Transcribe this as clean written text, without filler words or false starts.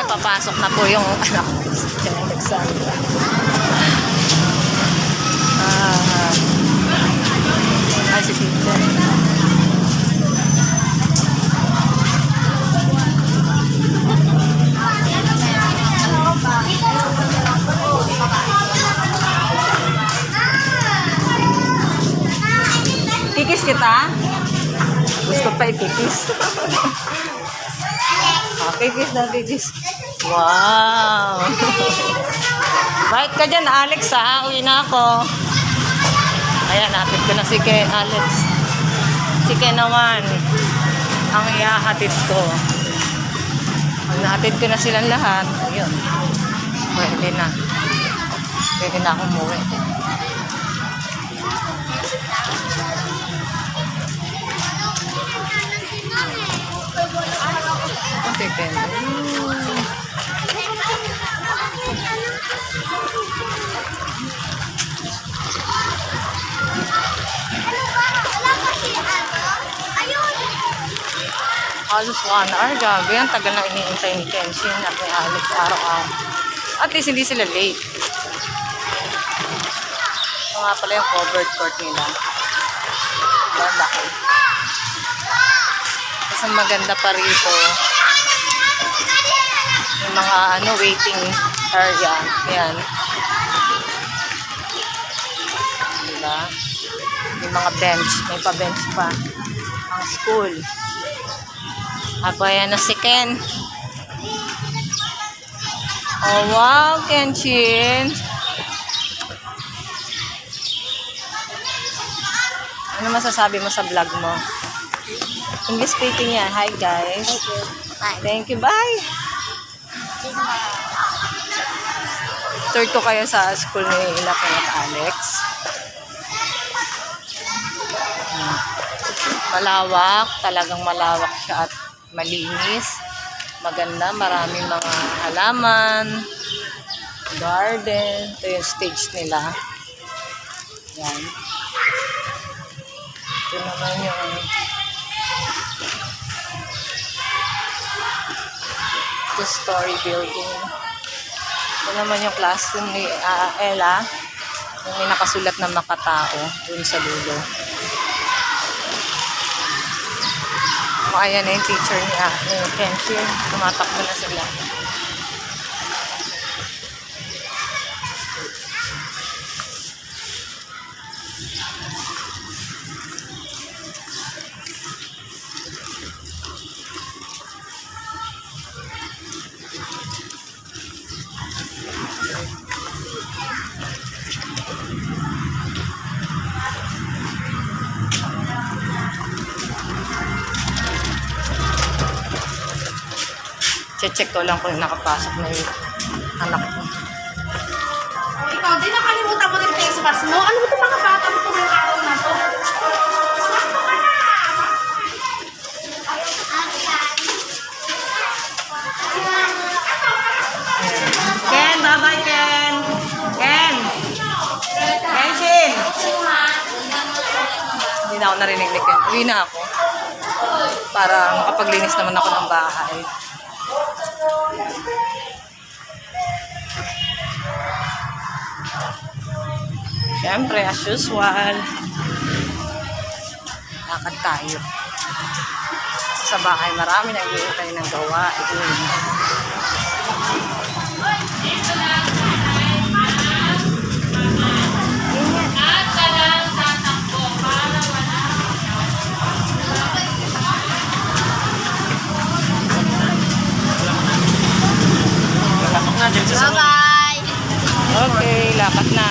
Ayan, papasok na po yung anak ko, si Alexandra. Si teacher. Kikis kita? Gusto pa ikikis. Kikis na kikis. Wow! Bait ka dyan, Alex, ha? Uwi na ako. Ayan, napit ko na si Ken, Alex. Si Ken naman, ang ihahatid ko. Pag nahatid ko na silang lahat, ayun. Pwede na. Pwede na akong umuwi. Okay, Ken. Halos 1 hour, gabi. Ang tagal na iniintay ni Kenshin at ni Alex araw-araw. At least hindi sila late. Ito nga pala yung covered court nila. Laki. Kasi maganda pa rito. Yung mga waiting area. Yan. Diba? Yung mga bench. May pa-bench pa. Ang school. Apo, ayan na si Ken. Oh, wow, Kenshin. Ano masasabi mo sa vlog mo? English speaking yan. Hi, guys. Thank you. Bye. Thank you. Bye. Tour ko kayo sa school ni Ken at Alex. Malawak. Talagang malawak siya at malinis, maganda, maraming mga halaman, garden. Ito yung stage nila. Yan. Ito naman yung two-story building. Ito naman yung classroom ni Ella, yung may nakasulat na makatao dun sa dulo. Ayan na yung teacher niya, yung Kenshin. Tumatakbo na sila. Check ko lang kung nakapasok na yung anak ko. Ikaw, di nakalimutan mo yung face mask mo? Ano ba ito mga bata mo itong araw na to? Ken, bye-bye, Ken. Ken. Kenshin. Hindi na ako narinig ni Ken. Uwi na ako. Para makapaglinis naman ako ng bahay. Siyempre, as usual, lakad tayo. Sa bahay, marami nag-iintay ng gawain. Bye-bye! Okay, lakad na.